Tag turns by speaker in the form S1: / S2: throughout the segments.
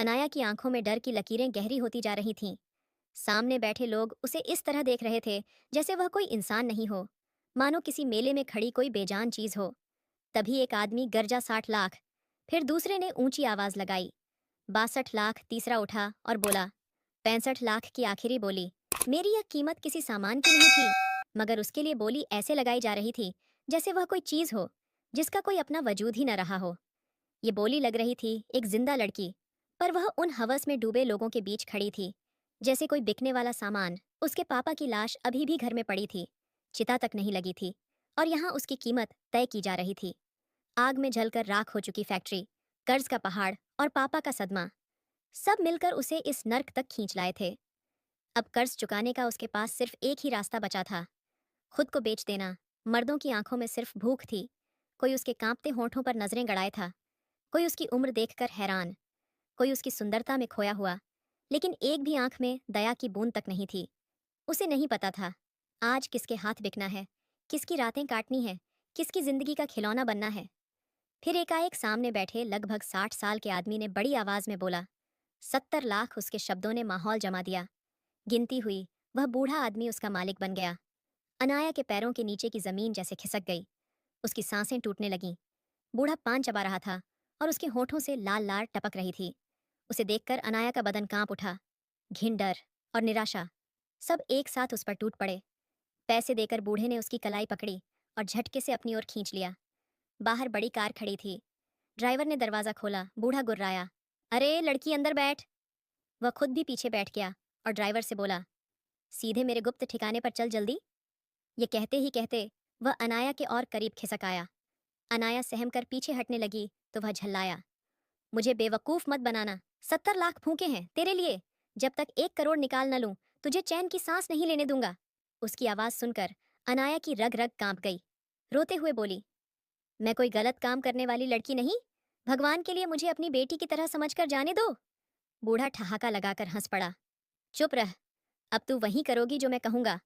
S1: अनाया की आंखों में डर की लकीरें गहरी होती जा रही थीं। सामने बैठे लोग उसे इस तरह देख रहे थे जैसे वह कोई इंसान नहीं हो, मानो किसी मेले में खड़ी कोई बेजान चीज हो। तभी एक आदमी गरजा 60 लाख, फिर दूसरे ने ऊंची आवाज लगाई 62 लाख। तीसरा उठा और बोला 65 लाख की आखिरी बोली। मेरी यह कीमत किसी सामान की नहीं थी, मगर उसके लिए बोली ऐसे लगाई जा रही थी जैसे वह कोई चीज हो जिसका कोई अपना वजूद ही न रहा हो। ये बोली लग रही थी एक जिंदा लड़की, पर वह उन हवस में डूबे लोगों के बीच खड़ी थी जैसे कोई बिकने वाला सामान। उसके पापा की लाश अभी भी घर में पड़ी थी, चिता तक नहीं लगी थी, और यहाँ उसकी कीमत तय की जा रही थी। आग में जलकर राख हो चुकी फैक्ट्री, कर्ज का पहाड़ और पापा का सदमा, सब मिलकर उसे इस नर्क तक खींच लाए थे। अब कर्ज चुकाने का उसके पास सिर्फ एक ही रास्ता बचा था, खुद को बेच देना। मर्दों की आंखों में सिर्फ भूख थी। कोई उसके कांपते होंठों पर नजरें गड़ाए था, कोई उसकी उम्र देखकर हैरान, कोई उसकी सुंदरता में खोया हुआ, लेकिन एक भी आंख में दया की बूंद तक नहीं थी। उसे नहीं पता था आज किसके हाथ बिकना है, किसकी रातें काटनी है, किसकी जिंदगी का खिलौना बनना है। फिर एकाएक सामने बैठे लगभग 60 साल के आदमी ने बड़ी आवाज में बोला 70 लाख। उसके शब्दों ने माहौल जमा दिया। गिनती हुई, वह बूढ़ा आदमी उसका मालिक बन गया। अनाया के पैरों के नीचे की जमीन जैसे खिसक गई, उसकी सांसें टूटने लगीं। बूढ़ा पान चबा रहा था और उसके होठों से लाल लार टपक रही थी। उसे देखकर अनाया का बदन कांप उठा। घिन, डर और निराशा सब एक साथ उस पर टूट पड़े। पैसे देकर बूढ़े ने उसकी कलाई पकड़ी और झटके से अपनी ओर खींच लिया। बाहर बड़ी कार खड़ी थी। ड्राइवर ने दरवाजा खोला। बूढ़ा गुर्राया, अरे लड़की अंदर बैठ। वह खुद भी पीछे बैठ गया और ड्राइवर से बोला, सीधे मेरे गुप्त ठिकाने पर चल जल्दी। ये कहते ही कहते वह अनाया के और करीब खिसक आया। अनाया सहम कर पीछे हटने लगी तो वह झल्लाया, मुझे बेवकूफ मत बनाना। 70 लाख फूके हैं तेरे लिए। जब तक 1 करोड़ निकाल न लूं तुझे चैन की सांस नहीं लेने दूंगा। उसकी आवाज सुनकर अनाया की रग रग कांप गई। रोते हुए बोली, मैं कोई गलत काम करने वाली लड़की नहीं। भगवान के लिए मुझे अपनी बेटी की तरह समझकर जाने दो। बूढ़ा ठहाका लगाकर हंस पड़ा। चुप रह, अब तू वही करोगी जो मैं कहूंगा।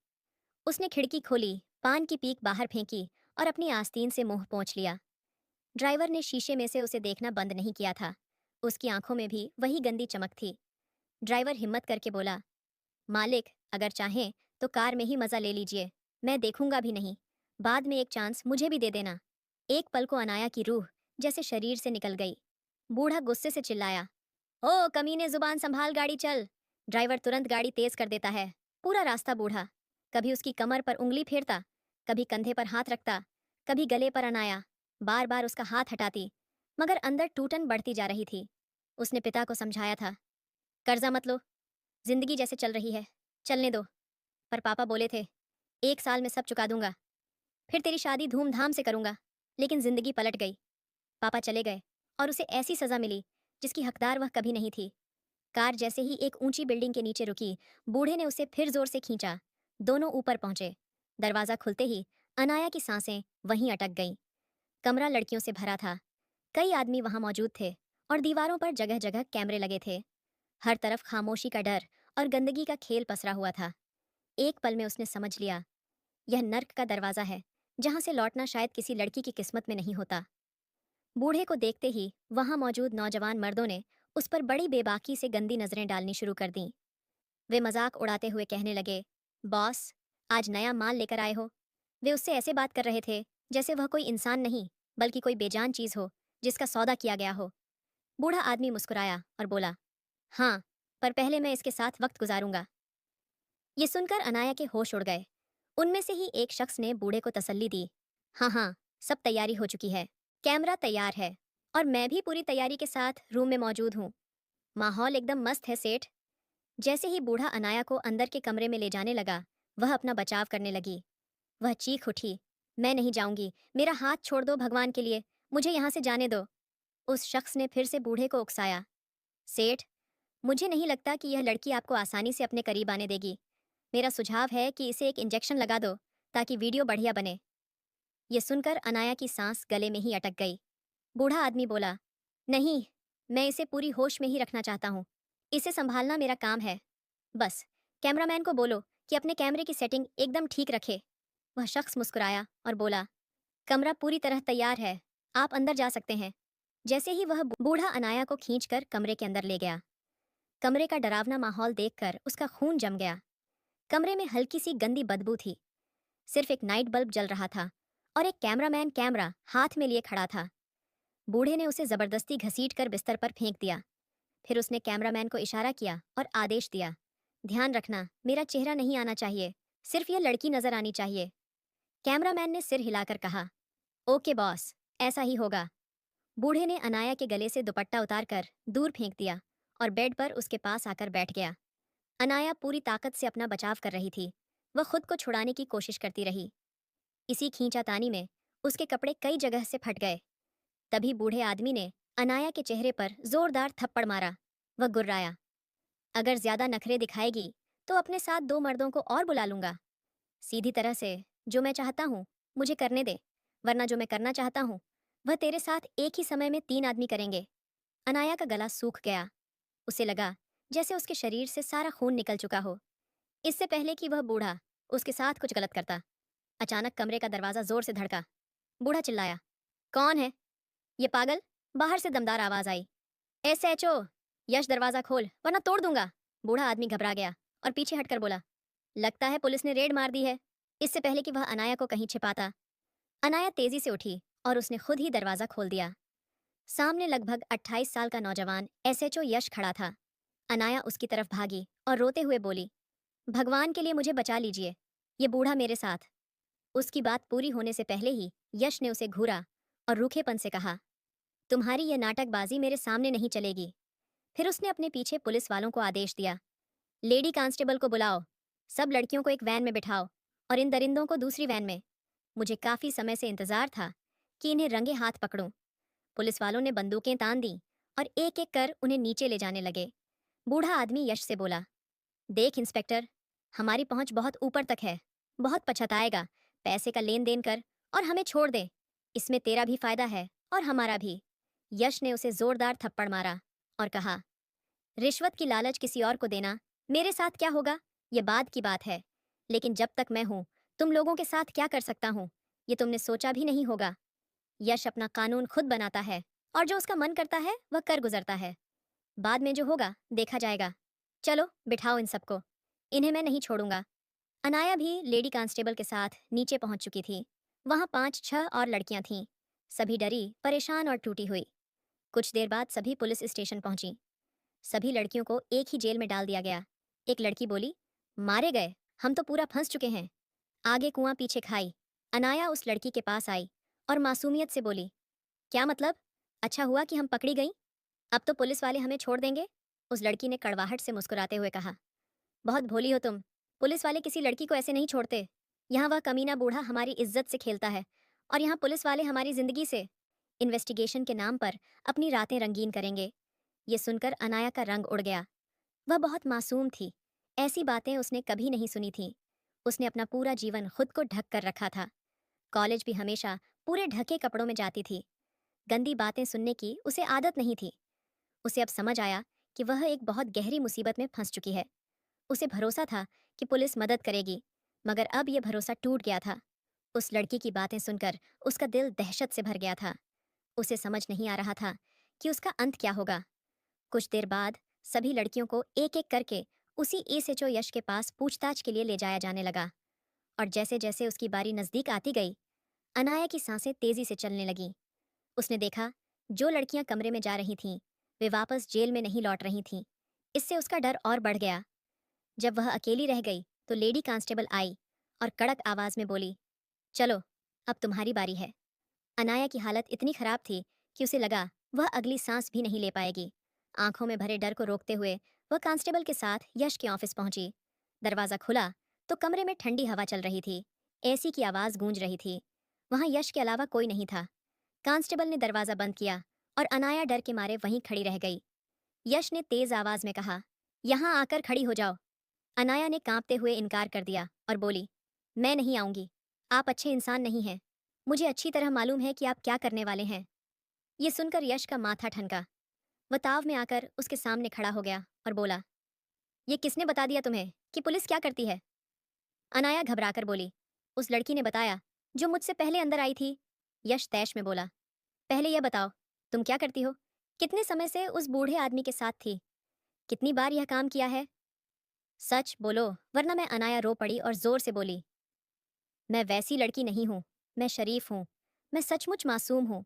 S1: उसने खिड़की खोली, पान की पीक बाहर फेंकी और अपनी आस्तीन से मुंह पोंछ लिया। ड्राइवर ने शीशे में से उसे देखना बंद नहीं किया था। उसकी आंखों में भी वही गंदी चमक थी। ड्राइवर हिम्मत करके बोला, मालिक अगर चाहें तो कार में ही मजा ले लीजिए, मैं देखूंगा भी नहीं। बाद में एक चांस मुझे भी दे देना। एक पल को अनाया की रूह जैसे शरीर से निकल गई। बूढ़ा गुस्से से चिल्लाया, ओ कमीने, जुबान संभाल, गाड़ी चल। ड्राइवर तुरंत गाड़ी तेज कर देता है। पूरा रास्ता बूढ़ा कभी उसकी कमर पर उंगली फेरता, कभी कंधे पर हाथ रखता, कभी गले पर अनाया। बार बार उसका हाथ हटाती, मगर अंदर टूटन बढ़ती जा रही थी। उसने पिता को समझाया था, कर्जा मत लो, जिंदगी जैसे चल रही है चलने दो। पर पापा बोले थे 1 साल में सब चुका दूंगा, फिर तेरी शादी धूमधाम से करूंगा। लेकिन जिंदगी पलट गई। पापा चले गए और उसे ऐसी सजा मिली जिसकी हकदार वह कभी नहीं थी। कार जैसे ही एक ऊंची बिल्डिंग के नीचे रुकी, बूढ़े ने उसे फिर जोर से खींचा। दोनों ऊपर पहुंचे। दरवाजा खुलते ही अनाया की सांसें वहीं अटक गईं। कमरा लड़कियों से भरा था। कई आदमी वहां मौजूद थे और दीवारों पर जगह जगह कैमरे लगे थे। हर तरफ खामोशी का डर और गंदगी का खेल पसरा हुआ था। एक पल में उसने समझ लिया, यह नर्क का दरवाजा है जहां से लौटना शायद किसी लड़की की किस्मत में नहीं होता। बूढ़े को देखते ही वहां मौजूद नौजवान मर्दों ने उस पर बड़ी बेबाकी से गंदी नजरें डालनी शुरू कर दीं। वे मजाक उड़ाते हुए कहने लगे, बॉस आज नया माल लेकर आए हो। वे उससे ऐसे बात कर रहे थे जैसे वह कोई इंसान नहीं बल्कि कोई बेजान चीज हो जिसका सौदा किया गया हो। बूढ़ा आदमी मुस्कुराया और बोला, हाँ, पर पहले मैं इसके साथ वक्त गुजारूंगा। ये सुनकर अनाया के होश उड़ गए। उनमें से ही एक शख्स ने बूढ़े को तसल्ली दी, हाँ हाँ, सब तैयारी हो चुकी है, कैमरा तैयार है और मैं भी पूरी तैयारी के साथ रूम में मौजूद हूँ। माहौल एकदम मस्त है सेठ। जैसे ही बूढ़ा अनाया को अंदर के कमरे में ले जाने लगा, वह अपना बचाव करने लगी। वह चीख उठी, मैं नहीं जाऊंगी, मेरा हाथ छोड़ दो भगवान के लिए, मुझे यहाँ से जाने दो। उस शख्स ने फिर से बूढ़े को उकसाया, सेठ, मुझे नहीं लगता कि यह लड़की आपको आसानी से अपने करीब आने देगी। मेरा सुझाव है कि इसे एक इंजेक्शन लगा दो ताकि वीडियो बढ़िया बने। यह सुनकर अनाया की सांस गले में ही अटक गई। बूढ़ा आदमी बोला, नहीं, मैं इसे पूरी होश में ही रखना चाहता हूँ। इसे संभालना मेरा काम है। बस कैमरामैन को बोलो कि अपने कैमरे की सेटिंग एकदम ठीक रखे। वह शख्स मुस्कुराया और बोला, कमरा पूरी तरह तैयार है, आप अंदर जा सकते हैं। जैसे ही वह बूढ़ा अनाया को खींचकर कमरे के अंदर ले गया, कमरे का डरावना माहौल देखकर उसका खून जम गया। कमरे में हल्की सी गंदी बदबू थी। सिर्फ एक नाइट बल्ब जल रहा था और एक कैमरामैन कैमरा हाथ में लिए खड़ा था। बूढ़े ने उसे जबरदस्ती घसीटकर बिस्तर पर फेंक दिया। फिर उसने कैमरामैन को इशारा किया और आदेश दिया, ध्यान रखना, मेरा चेहरा नहीं आना चाहिए, सिर्फ यह लड़की नजर आनी चाहिए। कैमरामैन ने सिर हिलाकर कहा, ओके बॉस, ऐसा ही होगा। बूढ़े ने अनाया के गले से दुपट्टा उतारकर दूर फेंक दिया और बेड पर उसके पास आकर बैठ गया। अनाया पूरी ताकत से अपना बचाव कर रही थी। वह खुद को छुड़ाने की कोशिश करती रही। इसी खींचातानी में उसके कपड़े कई जगह से फट गए। तभी बूढ़े आदमी ने अनाया के चेहरे पर जोरदार थप्पड़ मारा। वह गुर्राया, अगर ज्यादा नखरे दिखाएगी तो अपने साथ 2 मर्दों को और बुला लूंगा। सीधी तरह से, जो मैं चाहता हूँ मुझे करने दे, वरना जो मैं करना चाहता हूँ वह तेरे साथ एक ही समय में 3 आदमी करेंगे। अनाया का गला सूख गया। उसे लगा जैसे उसके शरीर से सारा खून निकल चुका हो। इससे पहले कि वह बूढ़ा उसके साथ कुछ गलत करता, अचानक कमरे का दरवाजा जोर से धड़का। बूढ़ा चिल्लाया, कौन है ये पागल? बाहर से दमदार आवाज आई, SHO, यश दरवाजा खोल वरना तोड़ दूंगा। बूढ़ा आदमी घबरा गया और पीछे हटकर बोला, लगता है पुलिस ने रेड मार दी है। इससे पहले कि वह अनाया को कहीं छिपाता, अनाया तेजी से उठी और उसने खुद ही दरवाजा खोल दिया। सामने लगभग 28 साल का नौजवान SHO यश खड़ा था। अनाया उसकी तरफ भागी और रोते हुए बोली, भगवान के लिए मुझे बचा लीजिए, ये बूढ़ा मेरे साथ। उसकी बात पूरी होने से पहले ही यश ने उसे घूरा और रूखेपन से कहा, तुम्हारी यह नाटकबाजी मेरे सामने नहीं चलेगी। फिर उसने अपने पीछे पुलिस वालों को आदेश दिया, लेडी कांस्टेबल को बुलाओ, सब लड़कियों को एक वैन में बिठाओ और इन दरिंदों को दूसरी वैन में। मुझे काफी समय से इंतजार था कि इन्हें रंगे हाथ पकड़ूं। पुलिस वालों ने बंदूकें तान दी और एक एक कर उन्हें नीचे ले जाने लगे। बूढ़ा आदमी यश से बोला, देख इंस्पेक्टर, हमारी पहुंच बहुत ऊपर तक है, बहुत पछताएगा, पैसे का लेन देन कर और हमें छोड़ दे, इसमें तेरा भी फायदा है और हमारा भी। यश ने उसे जोरदार थप्पड़ मारा और कहा, रिश्वत की लालच किसी और को देना, मेरे साथ क्या होगा ये बाद की बात है, लेकिन जब तक मैं हूं तुम लोगों के साथ क्या कर सकता हूं ये तुमने सोचा भी नहीं होगा। यश अपना कानून खुद बनाता है और जो उसका मन करता है वह कर गुजरता है। बाद में जो होगा देखा जाएगा। चलो बिठाओ इन सबको, इन्हें मैं नहीं छोड़ूंगा। अनाया भी लेडी कांस्टेबल के साथ नीचे पहुंच चुकी थी। वहां 5-6 और लड़कियां थीं, सभी डरी, परेशान और टूटी हुई। कुछ देर बाद सभी पुलिस स्टेशन पहुंची। सभी लड़कियों को एक ही जेल में डाल दिया गया। एक लड़की बोली, मारे गए, हम तो पूरा फंस चुके हैं। आगे कुआं पीछे खाई। अनाया उस लड़की के पास आई और मासूमियत से बोली, क्या मतलब? अच्छा हुआ कि हम पकड़ी गई, अब तो पुलिस वाले हमें छोड़ देंगे। उस लड़की ने कड़वाहट से मुस्कुराते हुए कहा, बहुत भोली हो तुम, पुलिस वाले किसी लड़की को ऐसे नहीं छोड़ते। यहाँ वह कमीना बूढ़ा हमारी इज्जत से खेलता है और यहाँ पुलिस वाले हमारी जिंदगी से, इन्वेस्टिगेशन के नाम पर अपनी रातें रंगीन करेंगे। ये सुनकर अनाया का रंग उड़ गया। वह बहुत मासूम थी, ऐसी बातें उसने कभी नहीं सुनी थी। उसने अपना पूरा जीवन खुद को ढक कर रखा था। कॉलेज भी हमेशा पूरे ढके कपड़ों में जाती थी। गंदी बातें सुनने की उसे आदत नहीं थी। उसे अब समझ आया कि वह एक बहुत गहरी मुसीबत में फंस चुकी है। उसे भरोसा था कि पुलिस मदद करेगी, मगर अब यह भरोसा टूट गया था। उस लड़की की बातें सुनकर उसका दिल दहशत से भर गया था। उसे समझ नहीं आ रहा था कि उसका अंत क्या होगा। कुछ देर बाद सभी लड़कियों को एक एक करके उसी SHO यश के पास पूछताछ के लिए ले जाया जाने लगा। और जैसे जैसे उसकी बारी नजदीक आती गई, अनाया की सांसें तेजी से चलने लगीं। उसने देखा जो लड़कियां कमरे में जा रही थीं, वे वापस जेल में नहीं लौट रही थीं। इससे उसका डर और बढ़ गया। जब वह अकेली रह गई तो लेडी कांस्टेबल आई और कड़क आवाज में बोली, चलो अब तुम्हारी बारी है। अनाया की हालत इतनी खराब थी कि उसे लगा वह अगली सांस भी नहीं ले पाएगी। आंखों में भरे डर को रोकते हुए वह कांस्टेबल के साथ यश के ऑफिस पहुंची। दरवाजा खुला तो कमरे में ठंडी हवा चल रही थी। AC की आवाज गूंज रही थी। वहां यश के अलावा कोई नहीं था। कांस्टेबल ने दरवाजा बंद किया और अनाया डर के मारे वहीं खड़ी रह गई। यश ने तेज आवाज में कहा, यहां आकर खड़ी हो जाओ। अनाया ने कांपते हुए इनकार कर दिया और बोली, मैं नहीं आऊंगी, आप अच्छे इंसान नहीं हैं, मुझे अच्छी तरह मालूम है कि आप क्या करने वाले हैं। ये सुनकर यश का माथा ठनका। वह ताव में आकर उसके सामने खड़ा हो गया और बोला, ये किसने बता दिया तुम्हें कि पुलिस क्या करती है? अनाया घबराकर बोली, उस लड़की ने बताया जो मुझसे पहले अंदर आई थी। यश तैश में बोला, पहले यह बताओ तुम क्या करती हो? कितने समय से उस बूढ़े आदमी के साथ थी? कितनी बार यह काम किया है? सच बोलो, वरना मैं। अनाया रो पड़ी और जोर से बोली, मैं वैसी लड़की नहीं हूँ। मैं शरीफ हूँ। मैं सचमुच मासूम हूँ।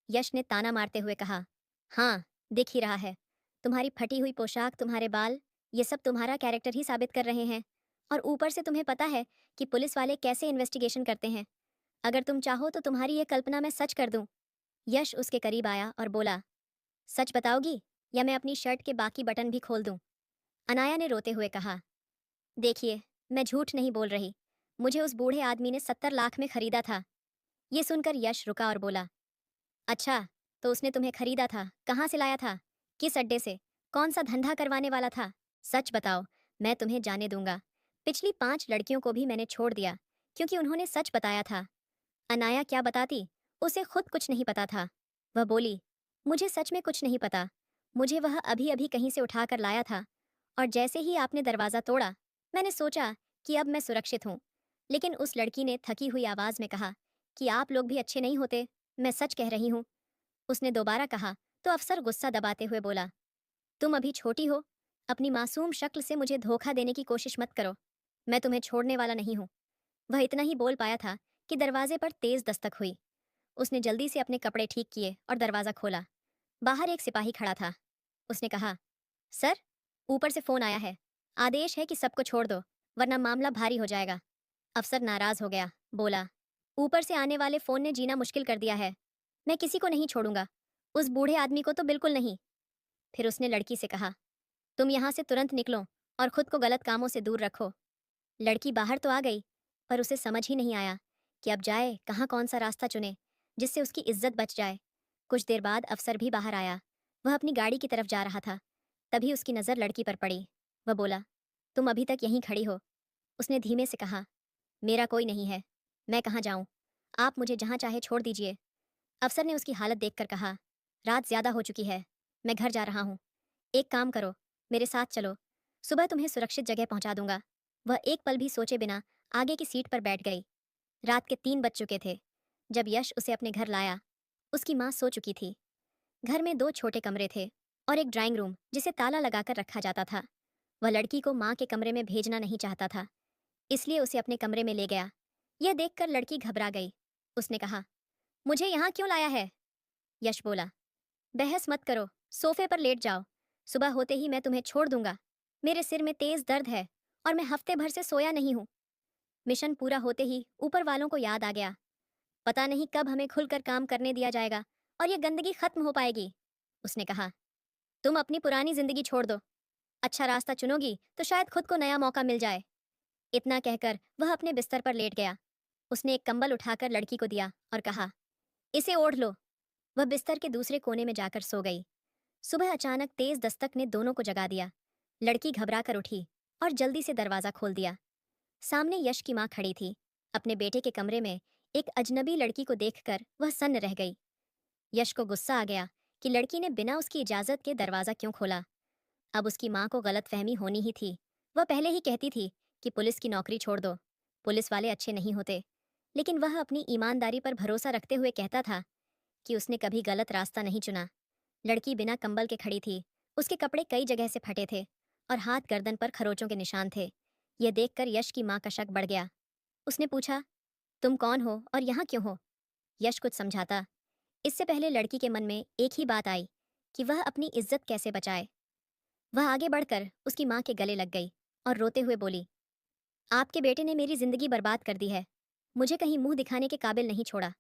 S1: यश ने ताना मारते हुए कहा, हाँ, दिख ही रहा है। तुम्हारी फटी हुई पोशाक, तुम्हारे बाल, ये सब तुम्हारा कैरेक्टर ही साबित कर रहे हैं। और ऊपर से तुम्हें पता है कि पुलिस वाले कैसे इन्वेस्टिगेशन करते हैं। अगर तुम चाहो तो तुम्हारी ये कल्पना मैं सच कर दूं। यश उसके करीब आया और बोला, सच बताओगी या मैं अपनी शर्ट के बाकी बटन भी खोल दूं? अनाया ने रोते हुए कहा, देखिए, मैं झूठ नहीं बोल रही। मुझे उस बूढ़े आदमी ने 70 लाख में खरीदा था। ये सुनकर यश रुका और बोला, अच्छा, तो उसने तुम्हें खरीदा था? कहाँ से लाया था? किस अड्डे से? कौन सा धंधा करवाने वाला था? सच बताओ, मैं तुम्हें जाने दूंगा। पिछली 5 लड़कियों को भी मैंने छोड़ दिया क्योंकि उन्होंने सच बताया था। अनाया क्या बताती? उसे खुद कुछ नहीं पता था। वह बोली, मुझे सच में कुछ नहीं पता। मुझे वह अभी अभी कहीं से उठाकर लाया था और जैसे ही आपने दरवाज़ा तोड़ा, मैंने सोचा कि अब मैं सुरक्षित हूँ। लेकिन उस लड़की ने थकी हुई आवाज़ में कहा कि आप लोग भी अच्छे नहीं होते। मैं सच कह रही हूँ। उसने दोबारा कहा तो अफसर गुस्सा दबाते हुए बोला, तुम अभी छोटी हो। अपनी मासूम शक्ल से मुझे धोखा देने की कोशिश मत करो। मैं तुम्हें छोड़ने वाला नहीं हूँ। वह इतना ही बोल पाया था कि दरवाजे पर तेज दस्तक हुई। उसने जल्दी से अपने कपड़े ठीक किए और दरवाज़ा खोला। बाहर एक सिपाही खड़ा था। उसने कहा, सर, ऊपर से फ़ोन आया है। आदेश है कि सबको छोड़ दो, वरना मामला भारी हो जाएगा। अफसर नाराज़ हो गया। बोला, ऊपर से आने वाले फ़ोन ने जीना मुश्किल कर दिया है। मैं किसी को नहीं छोड़ूंगा। उस बूढ़े आदमी को तो बिल्कुल नहीं। फिर उसने लड़की से कहा, तुम यहाँ से तुरंत निकलो और खुद को गलत कामों से दूर रखो। लड़की बाहर तो आ गई, पर उसे समझ ही नहीं आया कि अब जाए कहाँ, कौन सा रास्ता चुने जिससे उसकी इज्जत बच जाए। कुछ देर बाद अफसर भी बाहर आया। वह अपनी गाड़ी की तरफ जा रहा था। तभी उसकी नज़र लड़की पर पड़ी। वह बोला, तुम अभी तक यहीं खड़ी हो? उसने धीमे से कहा, मेरा कोई नहीं है। मैं कहाँ जाऊँ? आप मुझे जहाँ चाहे छोड़ दीजिए। अफसर ने उसकी हालत देखकर कहा, रात ज्यादा हो चुकी है। मैं घर जा रहा हूँ। एक काम करो, मेरे साथ चलो। सुबह तुम्हें सुरक्षित जगह पहुंचा दूंगा। वह एक पल भी सोचे बिना आगे की सीट पर बैठ गई। रात के 3 बज चुके थे जब यश उसे अपने घर लाया। उसकी माँ सो चुकी थी। घर में 2 छोटे कमरे थे और एक ड्राइंग रूम जिसे ताला लगाकर रखा जाता था। वह लड़की को माँ के कमरे में भेजना नहीं चाहता था, इसलिए उसे अपने कमरे में ले गया। यह देखकर लड़की घबरा गई। उसने कहा, मुझे यहाँ क्यों लाया है? यश बोला, बहस मत करो, सोफे पर लेट जाओ। सुबह होते ही मैं तुम्हें छोड़ दूंगा। मेरे सिर में तेज दर्द है और मैं हफ्ते भर से सोया नहीं हूँ। मिशन पूरा होते ही ऊपर वालों को याद आ गया, पता नहीं कब हमें खुलकर काम करने दिया जाएगा और ये गंदगी खत्म हो पाएगी। उसने कहा, तुम अपनी पुरानी जिंदगी छोड़ दो। अच्छा रास्ता चुनोगी तो शायद खुद को नया मौका मिल जाए। इतना कहकर वह अपने बिस्तर पर लेट गया। उसने एक कंबल उठाकर लड़की को दिया और कहा, इसे ओढ़ लो। वह बिस्तर के दूसरे कोने में जाकर सो गई। सुबह अचानक तेज दस्तक ने दोनों को जगा दिया। लड़की घबरा कर उठी और जल्दी से दरवाजा खोल दिया। सामने यश की माँ खड़ी थी। अपने बेटे के कमरे में एक अजनबी लड़की को देखकर वह सन्न रह गई। यश को गुस्सा आ गया कि लड़की ने बिना उसकी इजाजत के दरवाजा क्यों खोला। अब उसकी माँ को गलतफहमी होनी ही थी। वह पहले ही कहती थी कि पुलिस की नौकरी छोड़ दो, पुलिस वाले अच्छे नहीं होते। लेकिन वह अपनी ईमानदारी पर भरोसा रखते हुए कहता था कि उसने कभी गलत रास्ता नहीं चुना। लड़की बिना कंबल के खड़ी थी। उसके कपड़े कई जगह से फटे थे और हाथ गर्दन पर खरोचों के निशान थे। यह देखकर यश की माँ का शक बढ़ गया। उसने पूछा, तुम कौन हो और यहाँ क्यों हो? यश कुछ समझाता। इससे पहले लड़की के मन में एक ही बात आई कि वह अपनी इज्जत कैसे बचाए। वह आगे बढ़कर उसकी माँ के गले लग गई और रोते हुए बोली, आपके बेटे ने मेरी जिंदगी बर्बाद कर दी है। मुझे कहीं मुंह दिखाने के काबिल नहीं छोड़ा।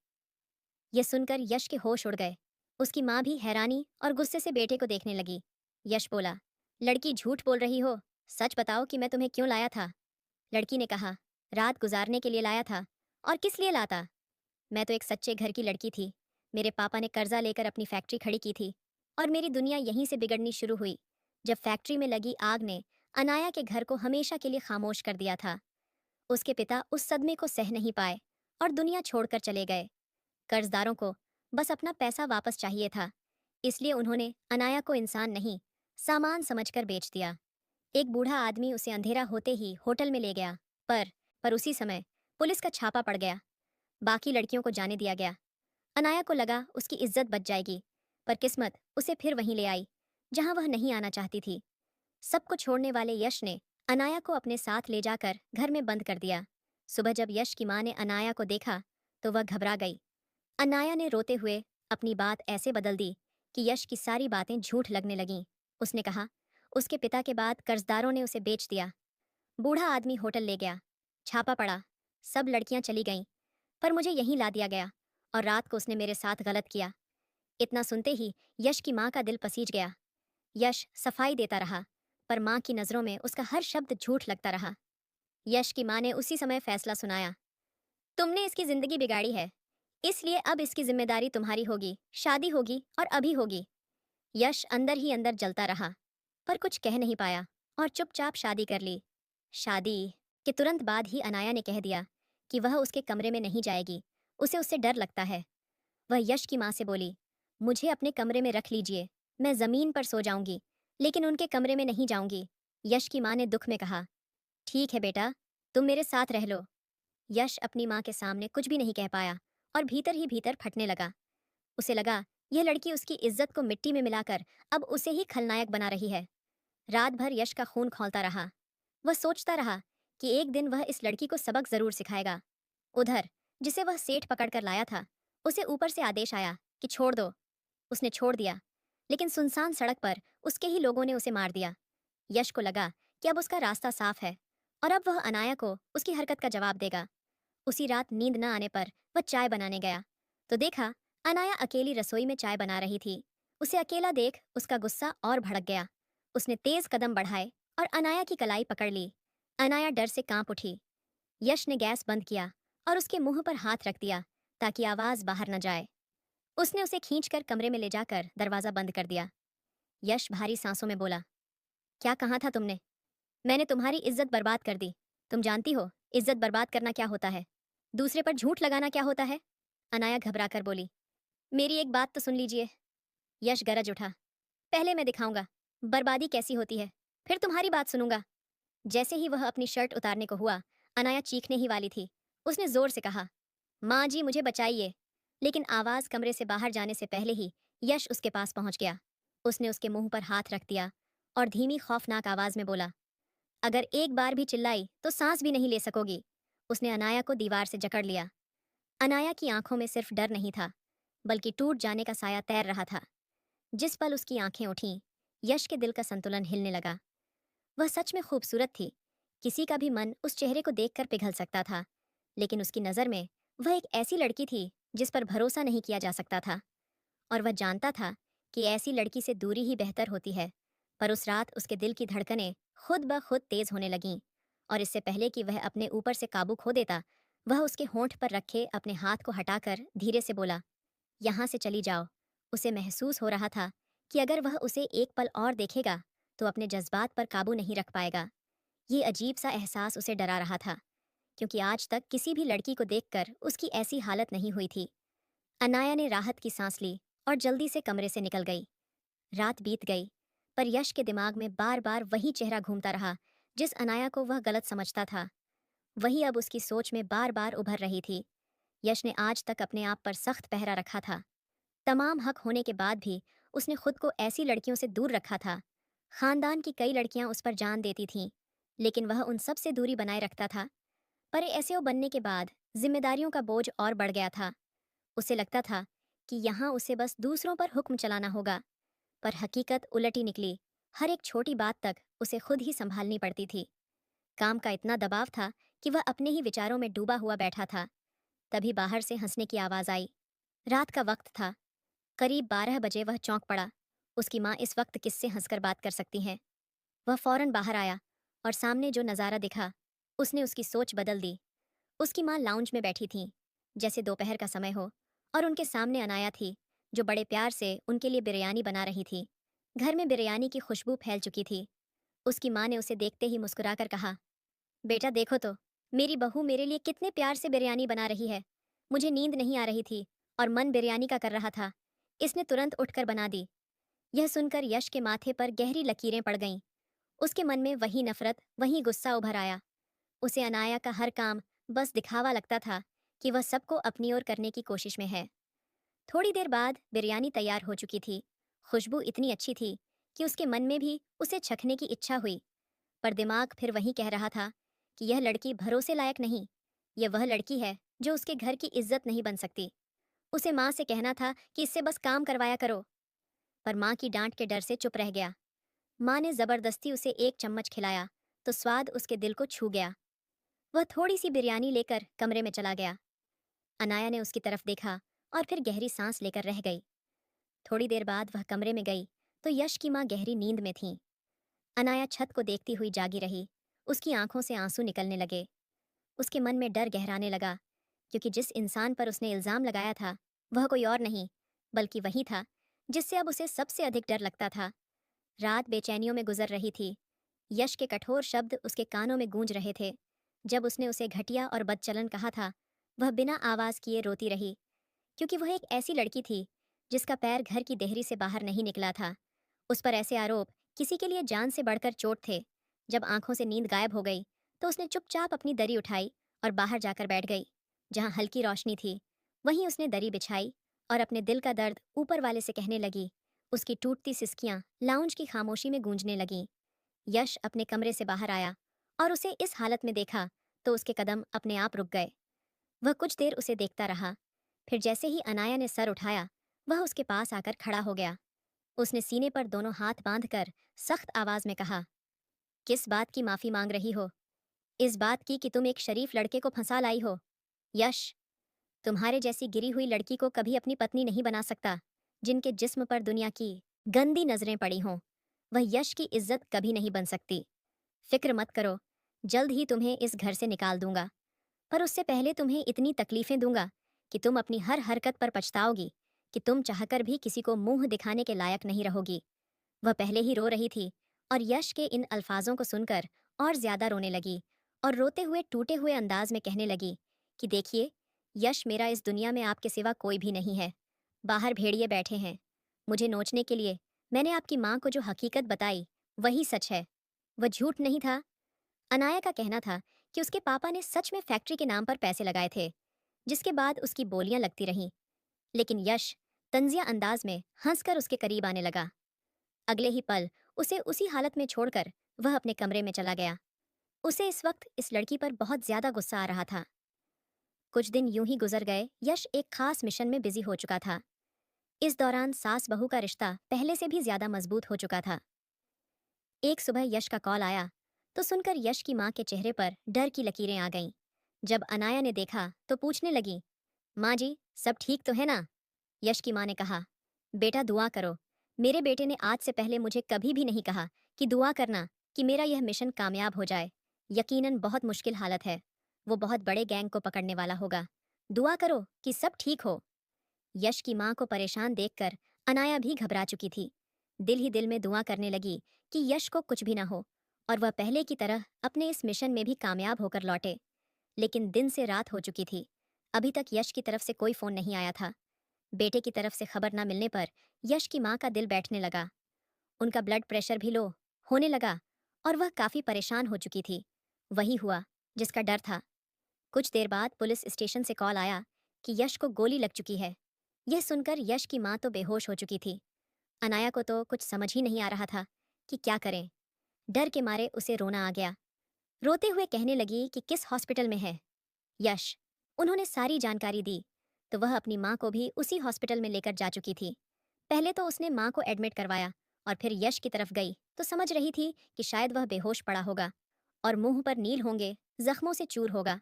S1: यह सुनकर यश के होश उड़ गए। उसकी माँ भी हैरानी और गुस्से से बेटे को देखने लगी। यश बोला, लड़की झूठ बोल रही हो। सच बताओ कि मैं तुम्हें क्यों लाया था? लड़की ने कहा, रात गुजारने के लिए लाया था। और किस लिए लाता? मैं तो एक सच्चे घर की लड़की थी। मेरे पापा ने कर्जा लेकर अपनी फैक्ट्री खड़ी की थी और मेरी दुनिया यहीं से बिगड़नी शुरू हुई जब फैक्ट्री में लगी आग ने अनाया के घर को हमेशा के लिए खामोश कर दिया था। उसके पिता उस सदमे को सह नहीं पाए और दुनिया छोड़कर चले गए। कर्जदारों को बस अपना पैसा वापस चाहिए था, इसलिए उन्होंने अनाया को इंसान नहीं, सामान समझकर बेच दिया। एक बूढ़ा आदमी उसे अंधेरा होते ही होटल में ले गया। पर उसी समय पुलिस का छापा पड़ गया। बाकी लड़कियों को जाने दिया गया। अनाया को लगा उसकी इज्जत बच जाएगी, पर किस्मत उसे फिर वहीं ले आई जहां वह नहीं आना चाहती थी। सबको छोड़ने वाले यश ने अनाया को अपने साथ ले जाकर घर में बंद कर दिया। सुबह जब यश की माँ ने अनाया को देखा तो वह घबरा गई। अनाया ने रोते हुए अपनी बात ऐसे बदल दी कि यश की सारी बातें झूठ लगने लगीं। उसने कहा उसके पिता के बाद कर्जदारों ने उसे बेच दिया। बूढ़ा आदमी होटल ले गया। छापा पड़ा। सब लड़कियां चली गईं, पर मुझे यहीं ला दिया गया और रात को उसने मेरे साथ गलत किया। इतना सुनते ही यश की माँ का दिल पसीज गया। यश सफाई देता रहा, पर माँ की नज़रों में उसका हर शब्द झूठ लगता रहा। यश की माँ ने उसी समय फैसला सुनाया, तुमने इसकी जिंदगी बिगाड़ी है, इसलिए अब इसकी जिम्मेदारी तुम्हारी होगी। शादी होगी और अभी होगी। यश अंदर ही अंदर जलता रहा, पर कुछ कह नहीं पाया और चुपचाप शादी कर ली। शादी के तुरंत बाद ही अनाया ने कह दिया कि वह उसके कमरे में नहीं जाएगी। उसे उससे डर लगता है। वह यश की माँ से बोली, मुझे अपने कमरे में रख लीजिए, मैं ज़मीन पर सो जाऊंगी, लेकिन उनके कमरे में नहीं जाऊंगी। यश की माँ ने दुख में कहा, ठीक है बेटा, तुम मेरे साथ रह लो। यश अपनी माँ के सामने कुछ भी नहीं कह पाया और भीतर ही भीतर फटने लगा। उसे लगा यह लड़की उसकी इज्जत को मिट्टी में मिलाकर अब उसे ही खलनायक बना रही है। रात भर यश का खून खौलता रहा। वह सोचता रहा कि एक दिन वह इस लड़की को सबक जरूर सिखाएगा। उधर जिसे वह सेठ पकड़कर लाया था, उसे ऊपर से आदेश आया कि छोड़ दो। उसने छोड़ दिया, लेकिन सुनसान सड़क पर उसके ही लोगों ने उसे मार दिया। यश को लगा कि अब उसका रास्ता साफ है और अब वह अनाया को उसकी हरकत का जवाब देगा। उसी रात नींद न आने पर वह चाय बनाने गया तो देखा अनाया अकेली रसोई में चाय बना रही थी। उसे अकेला देख उसका गुस्सा और भड़क गया। उसने तेज कदम बढ़ाए और अनाया की कलाई पकड़ ली। अनाया डर से कांप उठी। यश ने गैस बंद किया और उसके मुंह पर हाथ रख दिया ताकि आवाज बाहर न जाए। उसने उसे खींचकर कमरे में ले जाकर दरवाजा बंद कर दिया। यश भारी सांसों में बोला, क्या कहा था तुमने? मैंने तुम्हारी इज्जत बर्बाद कर दी। तुम जानती हो इज्जत बर्बाद करना क्या होता है, दूसरे पर झूठ लगाना क्या होता है? अनाया घबरा कर बोली, मेरी एक बात तो सुन लीजिए। यश गरज उठा, पहले मैं दिखाऊंगा बर्बादी कैसी होती है, फिर तुम्हारी बात सुनूंगा। जैसे ही वह अपनी शर्ट उतारने को हुआ, अनाया चीखने ही वाली थी। उसने जोर से कहा, माँ जी मुझे बचाइए। लेकिन आवाज कमरे से बाहर जाने से पहले ही यश उसके पास पहुंच गया। उसने उसके मुंह पर हाथ रख दिया और धीमी खौफनाक आवाज में बोला, अगर एक बार भी चिल्लाई तो सांस भी नहीं ले सकोगी। उसने अनाया को दीवार से जकड़ लिया। अनाया की आंखों में सिर्फ डर नहीं था, बल्कि टूट जाने का साया तैर रहा था। जिस पल उसकी आंखें उठीं, यश के दिल का संतुलन हिलने लगा। वह सच में खूबसूरत थी। किसी का भी मन उस चेहरे को देखकर पिघल सकता था, लेकिन उसकी नज़र में वह एक ऐसी लड़की थी जिस पर भरोसा नहीं किया जा सकता था। और वह जानता था कि ऐसी लड़की से दूरी ही बेहतर होती है। पर उस रात उसके दिल की धड़कनें खुद ब खुद तेज होने लगीं और इससे पहले कि वह अपने ऊपर से काबू खो देता, वह उसके होंठ पर रखे अपने हाथ को हटाकर धीरे से बोला, यहाँ से चली जाओ। उसे महसूस हो रहा था कि अगर वह उसे एक पल और देखेगा तो अपने जज्बात पर काबू नहीं रख पाएगा। ये अजीब सा एहसास उसे डरा रहा था, क्योंकि आज तक किसी भी लड़की को देखकर उसकी ऐसी हालत नहीं हुई थी। अनाया ने राहत की सांस ली और जल्दी से कमरे से निकल गई। रात बीत गई, पर यश के दिमाग में बार बार वही चेहरा घूमता रहा जिस अनाया को वह गलत समझता था। वही अब उसकी सोच में बार बार उभर रही थी। यश ने आज तक अपने आप पर सख्त पहरा रखा था। तमाम हक होने के बाद भी उसने खुद को ऐसी लड़कियों से दूर रखा था। खानदान की कई लड़कियां उस पर जान देती थीं, लेकिन वह उन सब से दूरी बनाए रखता था। पर एसओ बनने के बाद जिम्मेदारियों का बोझ और बढ़ गया था। उसे लगता था कि यहाँ उसे बस दूसरों पर हुक्म चलाना होगा, पर हकीकत उलटी निकली। हर एक छोटी बात तक उसे खुद ही संभालनी पड़ती थी। काम का इतना दबाव था कि वह अपने ही विचारों में डूबा हुआ बैठा था। तभी बाहर से हंसने की आवाज़ आई। रात का वक्त था। करीब 12 बजे वह चौंक पड़ा। उसकी माँ इस वक्त किससे हंसकर बात कर सकती हैं? वह फौरन बाहर आया और सामने जो नज़ारा दिखा, उसने उसकी सोच बदल दी। उसकी माँ लाउंज में बैठी थीं, जैसे दोपहर का समय हो, और उनके सामने अनाया थी, जो बड़े प्यार से उनके लिए बिरयानी बना रही थी। घर में बिरयानी की खुशबू फैल चुकी थी। उसकी माँ ने उसे देखते ही मुस्कुराकर कहा, बेटा देखो तो, मेरी बहू मेरे लिए कितने प्यार से बिरयानी बना रही है। मुझे नींद नहीं आ रही थी और मन बिरयानी का कर रहा था। इसने तुरंत उठकर बना दी। यह सुनकर यश के माथे पर गहरी लकीरें पड़ गईं। उसके मन में वही नफरत, वही गुस्सा उभर आया। उसे अनाया का हर काम बस दिखावा लगता था कि वह सबको अपनी ओर करने की कोशिश में है। थोड़ी देर बाद बिरयानी तैयार हो चुकी थी। खुशबू इतनी अच्छी थी कि उसके मन में भी उसे चखने की इच्छा हुई। पर दिमाग फिर वही कह रहा था कि यह लड़की भरोसे लायक नहीं। यह वह लड़की है जो उसके घर की इज्जत नहीं बन सकती। उसे माँ से कहना था कि इससे बस काम करवाया करो। पर माँ की डांट के डर से चुप रह गया। माँ ने जबरदस्ती उसे एक चम्मच खिलाया तो स्वाद उसके दिल को छू गया। वह थोड़ी सी बिरयानी लेकर कमरे में चला गया। अनाया ने उसकी तरफ देखा और फिर गहरी सांस लेकर रह गई। थोड़ी देर बाद वह कमरे में गई तो यश की माँ गहरी नींद में थी। अनाया छत को देखती हुई जागी रही। उसकी आंखों से आंसू निकलने लगे। उसके मन में डर गहराने लगा, क्योंकि जिस इंसान पर उसने इल्जाम लगाया था वह कोई और नहीं बल्कि वही था जिससे अब उसे सबसे अधिक डर लगता था। रात बेचैनियों में गुजर रही थी। यश के कठोर शब्द उसके कानों में गूंज रहे थे। जब उसने उसे घटिया और बदचलन कहा था, वह बिना आवाज किए रोती रही, क्योंकि वह एक ऐसी लड़की थी जिसका पैर घर की देहरी से बाहर नहीं निकला था। उस पर ऐसे आरोप किसी के लिए जान से बढ़कर चोट थे। जब आंखों से नींद गायब हो गई तो उसने चुपचाप अपनी दरी उठाई और बाहर जाकर बैठ गई। जहां हल्की रोशनी थी वहीं उसने दरी बिछाई और अपने दिल का दर्द ऊपर वाले से कहने लगी। उसकी टूटती सिसकियां लाउंज की खामोशी में गूंजने लगीं। यश अपने कमरे से बाहर आया और उसे इस हालत में देखा तो उसके कदम अपने आप रुक गए। वह कुछ देर उसे देखता रहा। फिर जैसे ही अनाया ने सर उठाया, वह उसके पास आकर खड़ा हो गया। उसने सीने पर दोनों हाथ बांधकर सख्त आवाज में कहा, किस बात की माफी मांग रही हो? इस बात की कि तुम एक शरीफ लड़के को फंसा लाई हो। यश, तुम्हारे जैसी गिरी हुई लड़की को कभी अपनी पत्नी नहीं बना सकता। जिनके जिस्म पर दुनिया की गंदी नजरें पड़ी हों, वह यश की इज्जत कभी नहीं बन सकती। फिक्र मत करो, जल्द ही तुम्हें इस घर से निकाल दूंगा। पर उससे पहले तुम्हें इतनी तकलीफें दूंगा कि तुम अपनी हर हरकत पर पछताओगी, कि तुम चाहकर भी किसी को मुंह दिखाने के लायक नहीं रहोगी। वह पहले ही रो रही थी और यश के इन अल्फाजों को सुनकर और ज्यादा रोने लगी और रोते हुए टूटे हुए अंदाज में कहने लगी कि देखिए, यश, मेरा इस दुनिया में आपके सिवा कोई भी नहीं है। बाहर भेड़िए बैठे हैं मुझे नोचने के लिए। मैंने आपकी माँ को जो हकीकत बताई वही सच है, वह झूठ नहीं था। अनाया का कहना था कि उसके पापा ने सच में फैक्ट्री के नाम पर पैसे लगाए थे, जिसके बाद उसकी बोलियां लगती रहीं। लेकिन यश तंजिया अंदाज में हंसकर उसके करीब आने लगा। अगले ही पल उसे उसी हालत में छोड़कर वह अपने कमरे में चला गया। उसे इस वक्त इस लड़की पर बहुत ज्यादा गुस्सा आ रहा था। कुछ दिन यूं ही गुजर गए। यश एक खास मिशन में बिजी हो चुका था। इस दौरान सास बहू का रिश्ता पहले से भी ज्यादा मजबूत हो चुका था। एक सुबह यश का कॉल आया तो सुनकर यश की माँ के चेहरे पर डर की लकीरें आ गईं। जब अनाया ने देखा तो पूछने लगी, माँ जी, सब ठीक तो है ना? यश की माँ ने कहा, बेटा दुआ करो। मेरे बेटे ने आज से पहले मुझे कभी भी नहीं कहा कि दुआ करना कि मेरा यह मिशन कामयाब हो जाए। यकीनन बहुत मुश्किल हालत है। वो बहुत बड़े गैंग को पकड़ने वाला होगा। दुआ करो कि सब ठीक हो। यश की माँ को परेशान देखकर अनाया भी घबरा चुकी थी। दिल ही दिल में दुआ करने लगी कि यश को कुछ भी ना हो और वह पहले की तरह अपने इस मिशन में भी कामयाब होकर लौटे। लेकिन दिन से रात हो चुकी थी। अभी तक यश की तरफ से कोई फोन नहीं आया था। बेटे की तरफ से खबर न मिलने पर यश की माँ का दिल बैठने लगा। उनका ब्लड प्रेशर भी लो होने लगा और वह काफी परेशान हो चुकी थी। वही हुआ जिसका डर था। कुछ देर बाद पुलिस स्टेशन से कॉल आया कि यश को गोली लग चुकी है। यह सुनकर यश की माँ तो बेहोश हो चुकी थी। अनाया को तो कुछ समझ ही नहीं आ रहा था कि क्या करें। डर के मारे उसे रोना आ गया। रोते हुए कहने लगी कि किस हॉस्पिटल में है यश। उन्होंने सारी जानकारी दी तो वह अपनी माँ को भी उसी हॉस्पिटल में लेकर जा चुकी थी। पहले तो उसने माँ को एडमिट करवाया और फिर यश की तरफ गई तो समझ रही थी कि शायद वह बेहोश पड़ा होगा और मुंह पर नील होंगे, जख्मों से चूर होगा।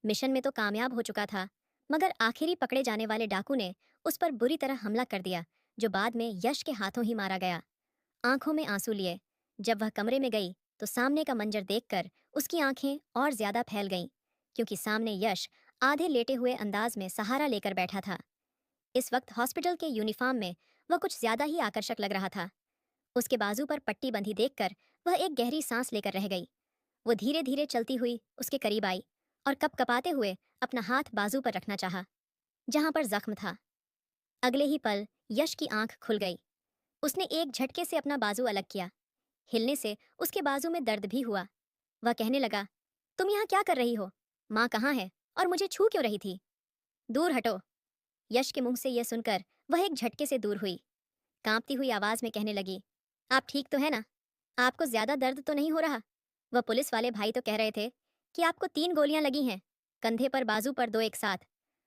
S1: मिशन में तो कामयाब हो चुका था, मगर आखिरी पकड़े जाने वाले डाकू ने उस पर बुरी तरह हमला कर दिया, जो बाद में यश के हाथों ही मारा गया। आंखों में आंसू लिए जब वह कमरे में गई तो सामने का मंजर देखकर उसकी आंखें और ज्यादा फैल गईं, क्योंकि सामने यश आधे लेटे हुए अंदाज में सहारा लेकर बैठा था। इस वक्त हॉस्पिटल के यूनिफॉर्म में वह कुछ ज्यादा ही आकर्षक लग रहा था। उसके बाजू पर पट्टी बंधी देखकर वह एक गहरी सांस लेकर रह गई। वो धीरे धीरे चलती हुई उसके करीब आई और कपकपाते हुए अपना हाथ बाजू पर रखना चाहा, जहां पर जख्म था। अगले ही पल यश की आंख खुल गई। उसने एक झटके से अपना बाजू अलग किया। हिलने से उसके बाजू में दर्द भी हुआ। वह कहने लगा, तुम यहाँ क्या कर रही हो? माँ कहाँ है और मुझे छू क्यों रही थी? दूर हटो। यश के मुंह से यह सुनकर वह एक झटके से दूर हुई। कांपती हुई आवाज में कहने लगी, आप ठीक तो है ना? आपको ज्यादा दर्द तो नहीं हो रहा? वह पुलिस वाले भाई तो कह रहे थे कि आपको 3 गोलियां लगी हैं, कंधे पर, बाजू पर, 2 एक साथ।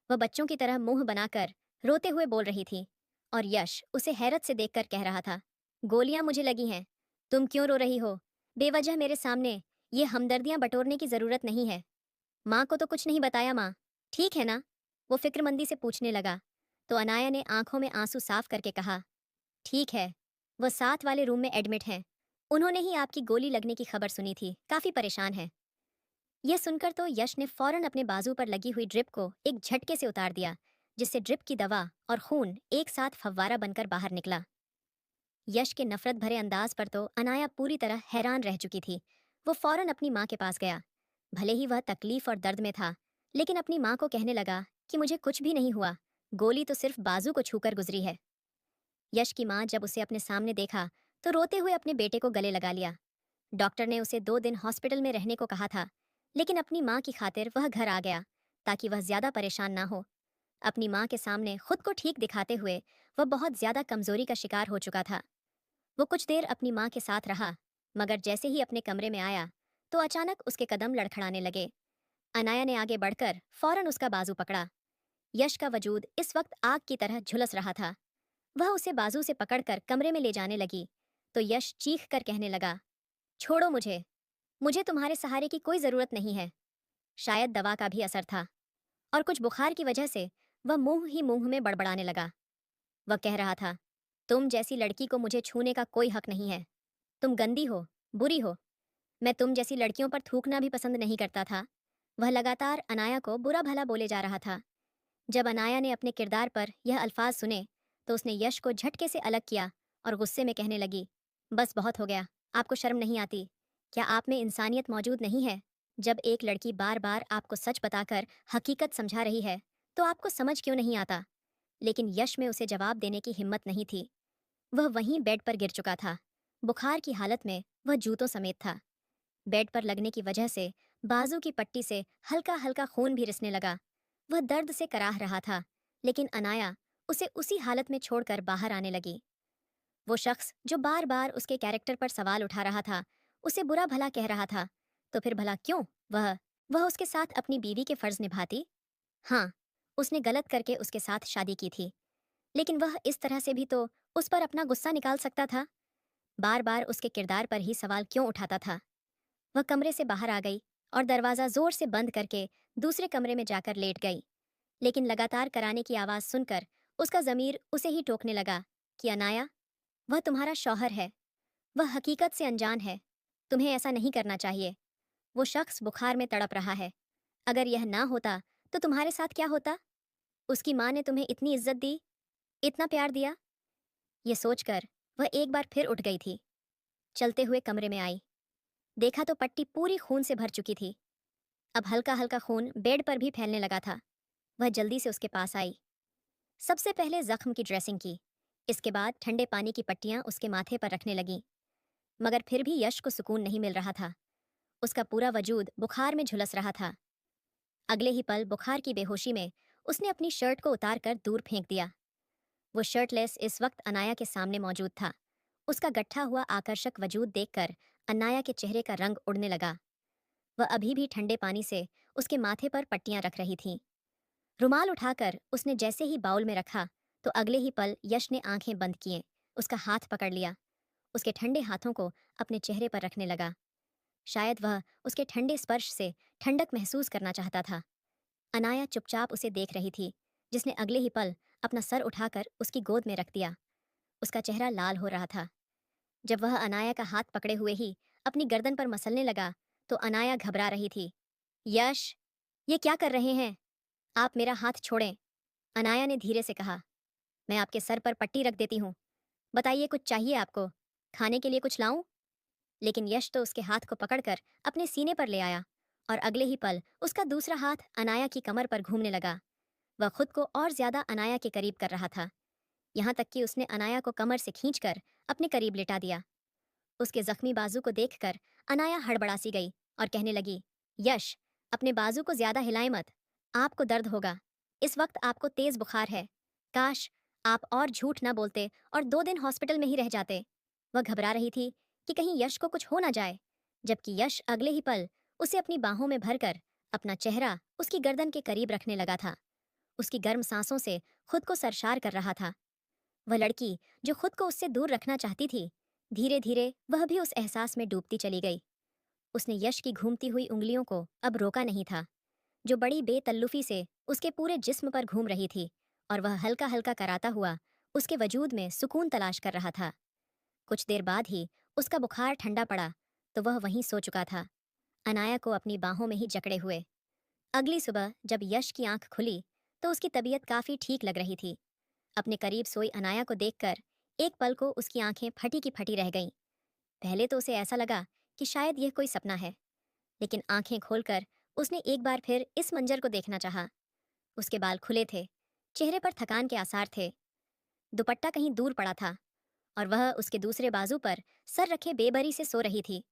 S1: वह बच्चों की तरह मुंह बनाकर रोते हुए बोल रही थी और यश उसे हैरत से देखकर कह रहा था, गोलियां मुझे लगी हैं, तुम क्यों रो रही हो? बेवजह मेरे सामने ये हमदर्दियां बटोरने की जरूरत नहीं है। माँ को तो कुछ नहीं बताया माँ, ठीक है ना? वो फिक्रमंदी से पूछने लगा। तो अनाया ने आंखों में आंसू साफ करके कहा, ठीक है, वो साथ वाले रूम में एडमिट हैं। उन्होंने ही आपकी गोली लगने की खबर सुनी थी, काफी परेशान है। यह सुनकर तो यश ने फौरन अपने बाजू पर लगी हुई ड्रिप को एक झटके से उतार दिया, जिससे ड्रिप की दवा और खून एक साथ फव्वारा बनकर बाहर निकला। यश के नफरत भरे अंदाज पर तो अनाया पूरी तरह हैरान रह चुकी थी। वो फौरन अपनी माँ के पास गया। भले ही वह तकलीफ और दर्द में था, लेकिन अपनी माँ को कहने लगा कि मुझे कुछ भी नहीं हुआ, गोली तो सिर्फ बाजू को छूकर गुजरी है। यश की माँ जब उसे अपने सामने देखा तो रोते हुए अपने बेटे को गले लगा लिया। डॉक्टर ने उसे 2 दिन हॉस्पिटल में रहने को कहा था, लेकिन अपनी माँ की खातिर वह घर आ गया ताकि वह ज्यादा परेशान ना हो। अपनी माँ के सामने खुद को ठीक दिखाते हुए वह बहुत ज्यादा कमजोरी का शिकार हो चुका था। वो कुछ देर अपनी माँ के साथ रहा, मगर जैसे ही अपने कमरे में आया तो अचानक उसके कदम लड़खड़ाने लगे। अनाया ने आगे बढ़कर फौरन उसका बाजू पकड़ा। यश का वजूद इस वक्त आग की तरह झुलस रहा था। वह उसे बाजू से पकड़कर कमरे में ले जाने लगी तो यश चीख कर कहने लगा, छोड़ो मुझे, मुझे तुम्हारे सहारे की कोई जरूरत नहीं है। शायद दवा का भी असर था और कुछ बुखार की वजह से वह मुंह ही मुंह में बड़बड़ाने लगा। वह कह रहा था, तुम जैसी लड़की को मुझे छूने का कोई हक नहीं है। तुम गंदी हो, बुरी हो। मैं तुम जैसी लड़कियों पर थूकना भी पसंद नहीं करता था। वह लगातार अनाया को बुरा भला बोले जा रहा था। जब अनाया ने अपने किरदार पर यह अल्फाज सुने तो उसने यश को झटके से अलग किया और गुस्से में कहने लगी, बस बहुत हो गया, आपको शर्म नहीं आती? क्या आप में इंसानियत मौजूद नहीं है? जब एक लड़की बार बार आपको सच बताकर हकीकत समझा रही है तो आपको समझ क्यों नहीं आता? लेकिन यश में उसे जवाब देने की हिम्मत नहीं थी। वह वहीं बेड पर गिर चुका था। बुखार की हालत में वह जूतों समेत था। बेड पर लगने की वजह से बाजू की पट्टी से हल्का हल्का खून भी रिसने लगा। वह दर्द से कराह रहा था, लेकिन अनाया उसे उसी हालत में छोड़कर बाहर आने लगी। वो शख्स जो बार बार उसके कैरेक्टर पर सवाल उठा रहा था, उसे बुरा भला कह रहा था, तो फिर भला क्यों वह उसके साथ अपनी बीवी के फर्ज निभाती? हाँ, उसने गलत करके उसके साथ शादी की थी, लेकिन वह इस तरह से भी तो उस पर अपना गुस्सा निकाल सकता था। बार बार उसके किरदार पर ही सवाल क्यों उठाता था? वह कमरे से बाहर आ गई और दरवाजा जोर से बंद करके दूसरे कमरे में जाकर लेट गई। लेकिन लगातार कराने की आवाज सुनकर उसका जमीर उसे ही टोकने लगा कि अनाया, वह तुम्हारा शौहर है, वह हकीकत से अनजान है, तुम्हें ऐसा नहीं करना चाहिए। वो शख्स बुखार में तड़प रहा है, अगर यह ना होता तो तुम्हारे साथ क्या होता? उसकी माँ ने तुम्हें इतनी इज्जत दी, इतना प्यार दिया। ये सोचकर वह एक बार फिर उठ गई थी। चलते हुए कमरे में आई, देखा तो पट्टी पूरी खून से भर चुकी थी। अब हल्का हल्का खून बेड पर भी फैलने लगा था। वह जल्दी से उसके पास आई। सबसे पहले जख्म की ड्रेसिंग की, इसके बाद ठंडे पानी की पट्टियां उसके माथे पर रखने लगी। मगर फिर भी यश को सुकून नहीं मिल रहा था। उसका पूरा वजूद बुखार में झुलस रहा था। अगले ही पल बुखार की बेहोशी में उसने अपनी शर्ट को उतार कर दूर फेंक दिया। वो शर्टलेस इस वक्त अनाया के सामने मौजूद था। उसका गट्ठा हुआ आकर्षक वजूद देखकर अनाया के चेहरे का रंग उड़ने लगा। वह अभी भी ठंडे पानी से उसके माथे पर पट्टियां रख रही थी। रुमाल उठाकर उसने जैसे ही बाउल में रखा तो अगले ही पल यश ने आंखें बंद किए, उसका हाथ पकड़ लिया, उसके ठंडे हाथों को अपने चेहरे पर रखने लगा। शायद वह उसके ठंडे स्पर्श से ठंडक महसूस करना चाहता था। अनाया चुपचाप उसे देख रही थी, जिसने अगले ही पल अपना सर उठाकर उसकी गोद में रख दिया। उसका चेहरा लाल हो रहा था। जब वह अनाया का हाथ पकड़े हुए ही अपनी गर्दन पर मसलने लगा तो अनाया घबरा रही थी। यश, ये क्या कर रहे हैं? आप मेरा हाथ छोड़ें, अनाया ने धीरे से कहा। मैं आपके सर पर पट्टी रख देती हूँ। बताइए, कुछ चाहिए आपको? खाने के लिए कुछ लाऊं? लेकिन यश तो उसके हाथ को पकड़कर अपने सीने पर ले आया और अगले ही पल उसका दूसरा हाथ अनाया की कमर पर घूमने लगा। वह खुद को और ज्यादा अनाया के करीब कर रहा था, यहाँ तक कि उसने अनाया को कमर से खींचकर अपने करीब लिटा दिया। उसके जख्मी बाजू को देखकर अनाया हड़बड़ासी गई और कहने लगी, यश, अपने बाजू को ज्यादा हिलाए मत, आपको दर्द होगा। इस वक्त आपको तेज बुखार है, काश आप और झूठ ना बोलते और 2 दिन हॉस्पिटल में ही रह जाते। वह घबरा रही थी कि कहीं यश को कुछ हो ना जाए, जबकि यश अगले ही पल उसे अपनी बाहों में भरकर अपना चेहरा उसकी गर्दन के करीब रखने लगा था। उसकी गर्म सांसों से खुद को सरशार कर रहा था। वह लड़की जो खुद को उससे दूर रखना चाहती थी, धीरे धीरे वह भी उस एहसास में डूबती चली गई। उसने यश की घूमती हुई उंगलियों को अब रोका नहीं था, जो बड़ी बेतल्लुफी से उसके पूरे जिस्म पर घूम रही थी, और वह हल्का हल्का कराता हुआ उसके वजूद में सुकून तलाश कर रहा था। कुछ देर बाद ही उसका बुखार ठंडा पड़ा तो वह वहीं सो चुका था, अनाया को अपनी बाहों में ही जकड़े हुए। अगली सुबह जब यश की आंख खुली तो उसकी तबीयत काफी ठीक लग रही थी। अपने करीब सोई अनाया को देखकर एक पल को उसकी आंखें फटी की फटी रह गईं। पहले तो उसे ऐसा लगा कि शायद यह कोई सपना है, लेकिन आंखें खोलकर उसने एक बार फिर इस मंजर को देखना चाहा। उसके बाल खुले थे, चेहरे पर थकान के आसार थे, दुपट्टा कहीं दूर पड़ा था, और वह उसके दूसरे बाजू पर सर रखे बेबरी से सो रही थी।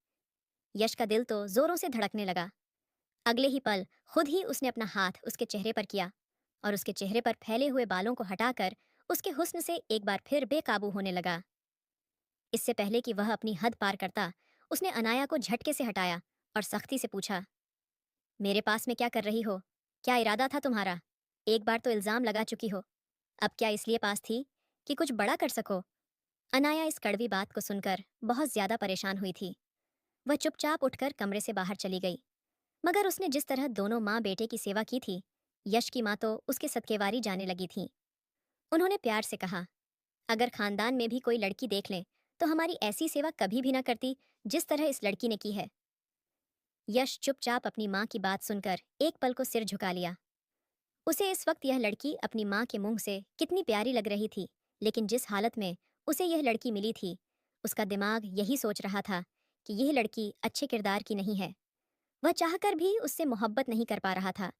S1: यश का दिल तो जोरों से धड़कने लगा। अगले ही पल खुद ही उसने अपना हाथ उसके चेहरे पर किया और उसके चेहरे पर फैले हुए बालों को हटाकर उसके हुस्न से एक बार फिर बेकाबू होने लगा। इससे पहले कि वह अपनी हद पार करता, उसने अनाया को झटके से हटाया और सख्ती से पूछा, मेरे पास में क्या कर रही हो? क्या इरादा था तुम्हारा? एक बार तो इल्जाम लगा चुकी हो, अब क्या इसलिए पास थी कि कुछ बड़ा कर सको? अनाया इस कड़वी बात को सुनकर बहुत ज्यादा परेशान हुई थी। वह चुपचाप उठकर कमरे से बाहर चली गई। मगर उसने जिस तरह दोनों माँ बेटे की सेवा की थी, यश की माँ तो उसके सदकेवारी जाने लगी थी। उन्होंने प्यार से कहा, अगर खानदान में भी कोई लड़की देख ले तो हमारी ऐसी सेवा कभी भी ना करती जिस तरह इस लड़की ने की है। यश चुपचाप अपनी माँ की बात सुनकर एक पल को सिर झुका लिया। उसे इस वक्त यह लड़की अपनी माँ के मुंह से कितनी प्यारी लग रही थी, लेकिन जिस हालत में उसे यह लड़की मिली थी, उसका दिमाग यही सोच रहा था कि यह लड़की अच्छे किरदार की नहीं है। वह चाहकर भी उससे मोहब्बत नहीं कर पा रहा था,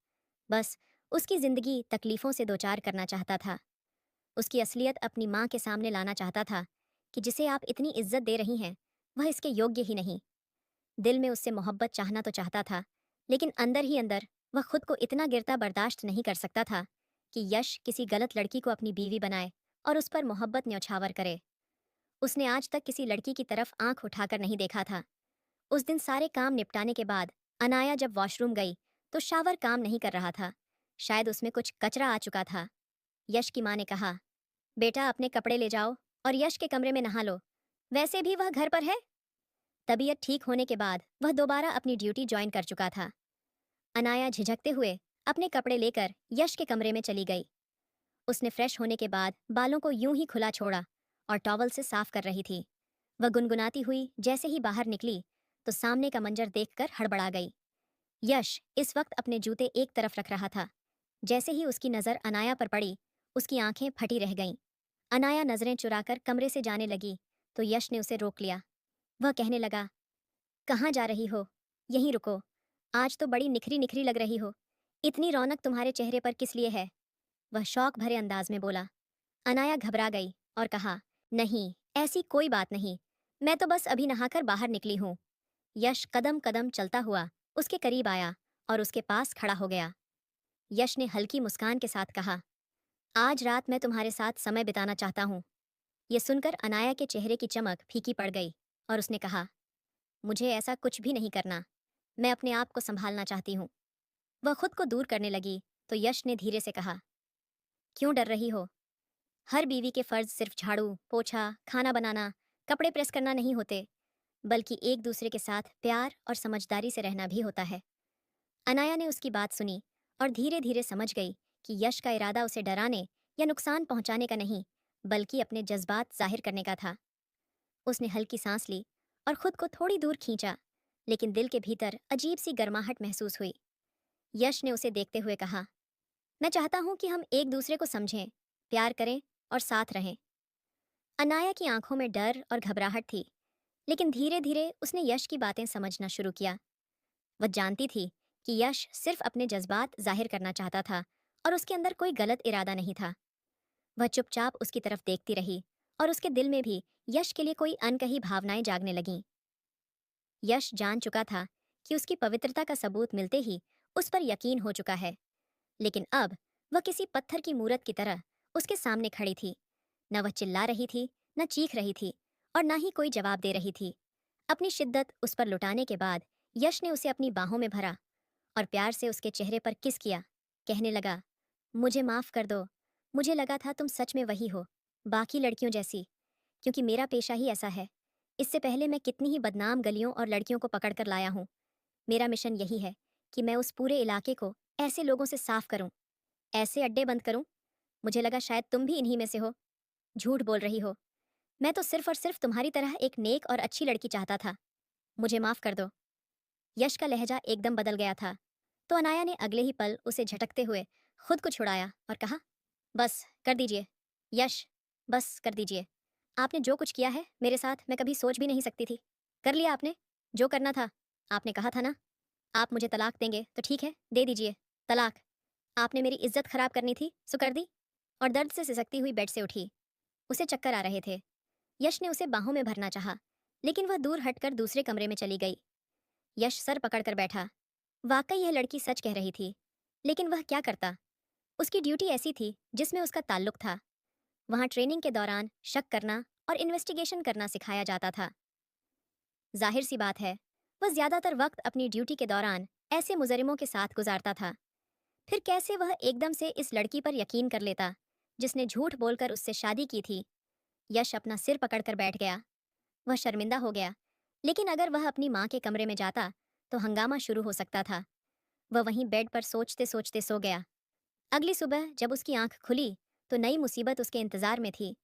S1: बस उसकी जिंदगी तकलीफों से दो चार करना चाहता था। उसकी असलियत अपनी माँ के सामने लाना चाहता था कि जिसे आप इतनी इज्जत दे रही हैं, वह इसके योग्य ही नहीं। दिल में उससे मोहब्बत चाहना तो चाहता था, लेकिन अंदर ही अंदर वह खुद को इतना गिरता बर्दाश्त नहीं कर सकता था कि यश किसी गलत लड़की को अपनी बीवी बनाए और उस पर मोहब्बत न्यौछावर करे। उसने आज तक किसी लड़की की तरफ आंख उठाकर नहीं देखा था। उस दिन सारे काम निपटाने के बाद अनाया जब वॉशरूम गई तो शावर काम नहीं कर रहा था। शायद उसमें कुछ कचरा आ चुका था। यश की माँ ने कहा, बेटा अपने कपड़े ले जाओ और यश के कमरे में नहा लो, वैसे भी वह घर पर है। तबीयत ठीक होने के बाद वह दोबारा अपनी ड्यूटी ज्वाइन कर चुका था। अनाया झिझकते हुए अपने कपड़े लेकर यश के कमरे में चली गई। उसने फ्रेश होने के बाद बालों को यूं ही खुला छोड़ा और टॉवल से साफ कर रही थी। वह गुनगुनाती हुई जैसे ही बाहर निकली तो सामने का मंजर देखकर हड़बड़ा गई। यश इस वक्त अपने जूते एक तरफ रख रहा था। जैसे ही उसकी नजर अनाया पर पड़ी, उसकी आंखें फटी रह गईं। अनाया नजरें चुराकर कमरे से जाने लगी तो यश ने उसे रोक लिया। वह कहने लगा, कहाँ जा रही हो? यहीं रुको। आज तो बड़ी निखरी निखरी लग रही हो। इतनी रौनक तुम्हारे चेहरे पर किस लिए है? वह शौक भरे अंदाज में बोला। अनाया घबरा गई और कहा, नहीं, ऐसी कोई बात नहीं, मैं तो बस अभी नहाकर बाहर निकली हूँ। यश कदम कदम चलता हुआ उसके करीब आया और उसके पास खड़ा हो गया। यश ने हल्की मुस्कान के साथ कहा, आज रात मैं तुम्हारे साथ समय बिताना चाहता हूँ। यह सुनकर अनाया के चेहरे की चमक फीकी पड़ गई और उसने कहा, मुझे ऐसा कुछ भी नहीं करना, मैं अपने आप को संभालना चाहती हूँ। वह खुद को दूर करने लगी तो यश ने धीरे से कहा, क्यों डर रही हो? हर बीवी के फर्ज सिर्फ झाड़ू पोछा खाना बनाना कपड़े प्रेस करना नहीं होते, बल्कि एक दूसरे के साथ प्यार और समझदारी से रहना भी होता है। अनाया ने उसकी बात सुनी और धीरे धीरे समझ गई कि यश का इरादा उसे डराने या नुकसान पहुंचाने का नहीं, बल्कि अपने जज्बात जाहिर करने का था। उसने हल्की सांस ली और खुद को थोड़ी दूर खींचा, लेकिन दिल के भीतर अजीब सी गर्माहट महसूस हुई। यश ने उसे देखते हुए कहा, मैं चाहता हूं कि हम एक दूसरे को समझें, प्यार करें और साथ रहें। अनाया की आंखों में डर और घबराहट थी, लेकिन धीरे धीरे उसने यश की बातें समझना शुरू किया। वह जानती थी कि यश सिर्फ अपने जज्बात जाहिर करना चाहता था और उसके अंदर कोई गलत इरादा नहीं था। वह चुपचाप उसकी तरफ देखती रही और उसके दिल में भी यश के लिए कोई अनकही भावनाएं जागने लगीं। यश जान चुका था कि उसकी पवित्रता का सबूत मिलते ही उस पर यकीन हो चुका है, लेकिन अब वह किसी पत्थर की मूरत की तरह उसके सामने खड़ी थी। न वह चिल्ला रही थी, न चीख रही थी, और न ही कोई जवाब दे रही थी। अपनी शिद्दत उस पर लुटाने के बाद यश ने उसे अपनी बाहों में भरा और प्यार से उसके चेहरे पर किस किया। कहने लगा, मुझे माफ कर दो। मुझे लगा था तुम सच में वही हो, बाकी लड़कियों जैसी, क्योंकि मेरा पेशा ही ऐसा है। इससे पहले मैं कितनी ही बदनाम गलियों और लड़कियों को पकड़ कर लाया हूँ। मेरा मिशन यही है कि मैं उस पूरे इलाके को ऐसे लोगों से साफ करूं, ऐसे अड्डे बंद करूं। मुझे लगा शायद तुम भी इन्हीं में से हो। झूठ बोल रही हो। मैं तो सिर्फ और सिर्फ तुम्हारी तरह एक नेक और अच्छी लड़की चाहता था। मुझे माफ कर दो। यश का लहजा एकदम बदल गया था, तो अनाया ने अगले ही पल उसे झटकते हुए खुद को छुड़ाया और कहा, बस कर दीजिए यश, बस कर दीजिए। आपने जो कुछ किया है मेरे साथ मैं कभी सोच भी नहीं सकती थी। कर लिया आपने जो करना था। आपने कहा था ना, आप मुझे तलाक देंगे तो ठीक है, दे दीजिए तलाक। आपने मेरी इज्जत खराब करनी थी सो कर दी। और दर्द से सिसकती हुई बेड से उठी। उसे चक्कर आ रहे थे। यश ने उसे बाहों में भरना चाहा, लेकिन वह दूर हटकर दूसरे कमरे में चली गई। यश सर पकड़कर बैठा। वाकई यह लड़की सच कह रही थी, लेकिन वह क्या करता। उसकी ड्यूटी ऐसी थी जिसमें उसका ताल्लुक था। वहां ट्रेनिंग के दौरान शक करना और इन्वेस्टिगेशन करना सिखाया जाता था। जाहिर सी बात है, वह ज्यादातर वक्त अपनी ड्यूटी के दौरान ऐसे मुजरिमों के साथ गुजारता था। फिर कैसे वह एकदम से इस लड़की पर यकीन कर लेता जिसने झूठ बोलकर उससे शादी की थी। यश अपना सिर पकड़कर बैठ गया। वह शर्मिंदा हो गया, लेकिन अगर वह अपनी माँ के कमरे में जाता तो हंगामा शुरू हो सकता था। वह वहीं बेड पर सोचते सोचते सो गया। अगली सुबह जब उसकी आंख खुली तो नई मुसीबत उसके इंतजार में थी।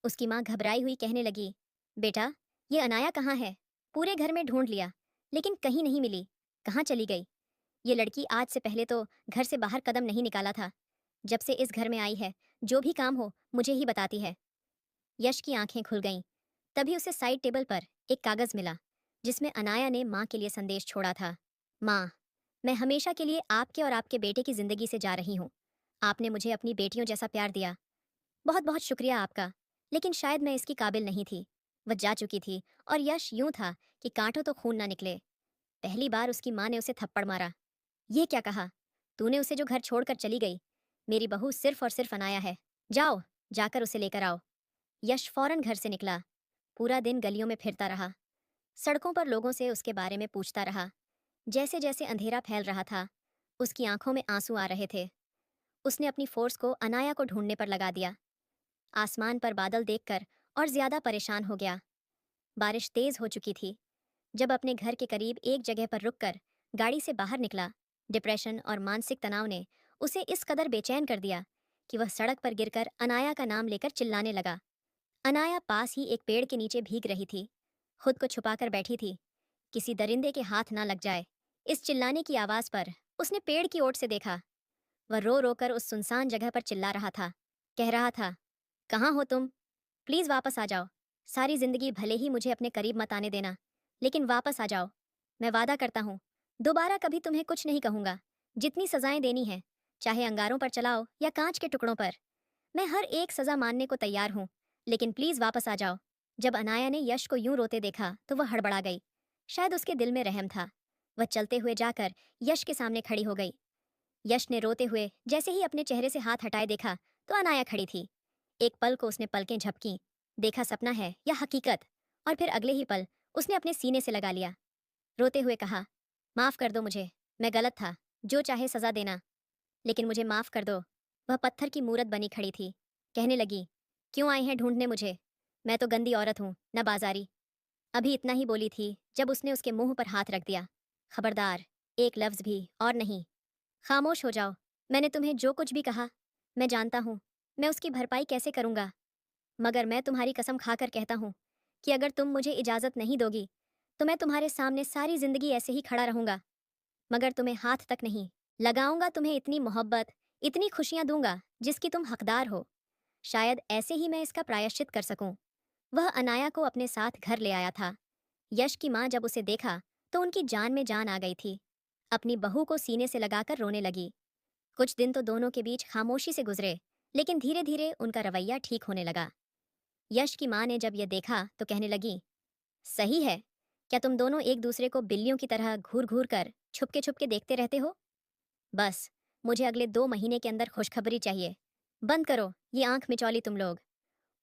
S1: उसकी माँ घबराई हुई कहने लगी, बेटा, ये अनाया कहाँ है? पूरे घर में ढूंढ लिया, लेकिन कहीं नहीं मिली। कहाँ चली गई? ये लड़की आज से पहले तो घर से बाहर कदम नहीं निकाला था। जब से इस घर में आई है, जो भी काम हो मुझे ही बताती है। यश की आंखें खुल गईं। तभी उसे साइड टेबल पर एक कागज मिला, जिसमें अनाया ने माँ के लिए संदेश छोड़ा था। माँ, मैं हमेशा के लिए आपके और आपके बेटे की जिंदगी से जा रही हूँ। आपने मुझे अपनी बेटियों जैसा प्यार दिया। बहुत बहुत शुक्रिया आपका, लेकिन शायद मैं इसकी काबिल नहीं थी। वह जा चुकी थी और यश यूं था कि कांटों तो खून ना निकले। पहली बार उसकी माँ ने उसे थप्पड़ मारा। ये क्या कहा? तूने उसे जो घर छोड़कर चली गई। मेरी बहू सिर्फ और सिर्फ अनाया है। जाओ, जाकर उसे लेकर आओ। यश फौरन घर से निकला। पूरा दिन गलियों में फिरता रहा। सड़कों पर लोगों से उसके बारे में पूछता रहा। जैसे जैसे अंधेरा फैल रहा था, उसकी आंखों में आंसू आ रहे थे। उसने अपनी फोर्स को अनाया को ढूंढने पर लगा दिया। आसमान पर बादल देखकर और ज्यादा परेशान हो गया। बारिश तेज हो चुकी थी। जब अपने घर के करीब एक जगह पर रुककर गाड़ी से बाहर निकला, डिप्रेशन और मानसिक तनाव ने उसे इस कदर बेचैन कर दिया कि वह सड़क पर गिरकर अनाया का नाम लेकर चिल्लाने लगा। अनाया पास ही एक पेड़ के नीचे भीग रही थी। खुद को छुपाकर बैठी थी, किसी दरिंदे के हाथ ना लग जाए। इस चिल्लाने की आवाज पर उसने पेड़ की ओर से देखा। वह रो रो कर उस सुनसान जगह पर चिल्ला रहा था। कह रहा था, कहाँ हो तुम? प्लीज वापस आ जाओ। सारी जिंदगी भले ही मुझे अपने करीब मत आने देना, लेकिन वापस आ जाओ। मैं वादा करता हूँ, दोबारा कभी तुम्हें कुछ नहीं कहूंगा। जितनी सजाएं देनी है, चाहे अंगारों पर चलाओ या कांच के टुकड़ों पर, मैं हर एक सजा मानने को तैयार हूँ, लेकिन प्लीज वापस आ जाओ। जब अनाया ने यश को यूं रोते देखा तो वह हड़बड़ा गई। शायद उसके दिल में रहम था। वह चलते हुए जाकर यश के सामने खड़ी हो गई। यश ने रोते हुए जैसे ही अपने चेहरे से हाथ हटाए देखा तो अनाया खड़ी थी। एक पल को उसने पलकें झपकी, देखा सपना है या हकीकत, और फिर अगले ही पल उसने अपने सीने से लगा लिया। रोते हुए कहा, माफ कर दो मुझे, मैं गलत था। जो चाहे सजा देना, लेकिन मुझे माफ कर दो। वह पत्थर की मूरत बनी खड़ी थी। कहने लगी, क्यों आए हैं ढूंढने मुझे? मैं तो गंदी औरत हूं, न बाजारी। अभी इतना ही बोली थी जब उसने उसके मुंह पर हाथ रख दिया। खबरदार, एक लफ्ज भी और नहीं। खामोश हो जाओ। मैंने तुम्हें जो कुछ भी कहा, मैं जानता हूँ मैं उसकी भरपाई कैसे करूंगा। मगर मैं तुम्हारी कसम खाकर कहता हूँ कि अगर तुम मुझे इजाजत नहीं दोगी तो मैं तुम्हारे सामने सारी जिंदगी ऐसे ही खड़ा रहूंगा। मगर तुम्हें हाथ तक नहीं लगाऊंगा। तुम्हें इतनी मोहब्बत, इतनी खुशियां दूंगा जिसकी तुम हकदार हो। शायद ऐसे ही मैं इसका प्रायश्चित कर सकूं। वह अनाया को अपने साथ घर ले आया था। यश की माँ जब उसे देखा तो उनकी जान में जान आ गई थी। अपनी बहू को सीने से लगाकर रोने लगी। कुछ दिन तो दोनों के बीच खामोशी से गुजरे, लेकिन धीरे धीरे उनका रवैया ठीक होने लगा। यश की माँ ने जब यह देखा तो कहने लगी, सही है, क्या तुम दोनों एक दूसरे को बिल्लियों की तरह घूर घूर कर छुपके छुपके देखते रहते हो? बस, मुझे अगले 2 महीने के अंदर खुशखबरी चाहिए। बंद करो ये आंख मिचौली तुम लोग।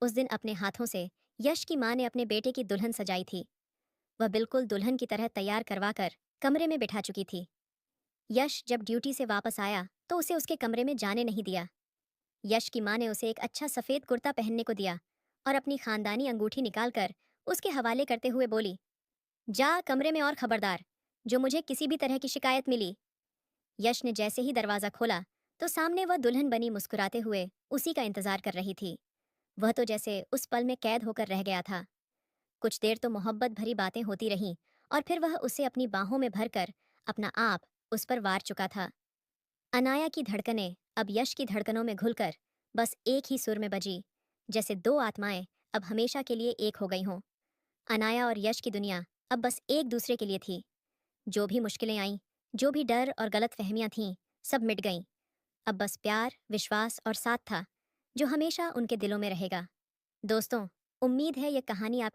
S1: उस दिन अपने हाथों से यश की माँ ने अपने बेटे की दुल्हन सजाई थी। वह बिल्कुल दुल्हन की तरह तैयार करवा कर कमरे में बिठा चुकी थी। यश जब ड्यूटी से वापस आया तो उसे उसके कमरे में जाने नहीं दिया। यश की माँ ने उसे एक अच्छा सफेद कुर्ता पहनने को दिया और अपनी खानदानी अंगूठी निकालकर उसके हवाले करते हुए बोली, जा कमरे में और खबरदार, जो मुझे किसी भी तरह की शिकायत मिली। यश ने जैसे ही दरवाजा खोला तो सामने वह दुल्हन बनी मुस्कुराते हुए उसी का इंतजार कर रही थी। वह तो जैसे उस पल में कैद होकर रह गया था। कुछ देर तो मोहब्बत भरी बातें होती रहीं और फिर वह उसे अपनी बाहों में भरकर अपना आप उस पर वार चुका था। अनाया की धड़कनें अब यश की धड़कनों में घुलकर बस एक ही सुर में बजी, जैसे दो आत्माएं अब हमेशा के लिए एक हो गई हों। अनाया और यश की दुनिया अब बस एक दूसरे के लिए थी। जो भी मुश्किलें आईं, जो भी डर और गलत फहमियां थीं, सब मिट गईं। अब बस प्यार, विश्वास और साथ था, जो हमेशा उनके दिलों में रहेगा। दोस्तों, उम्मीद है यह कहानी आप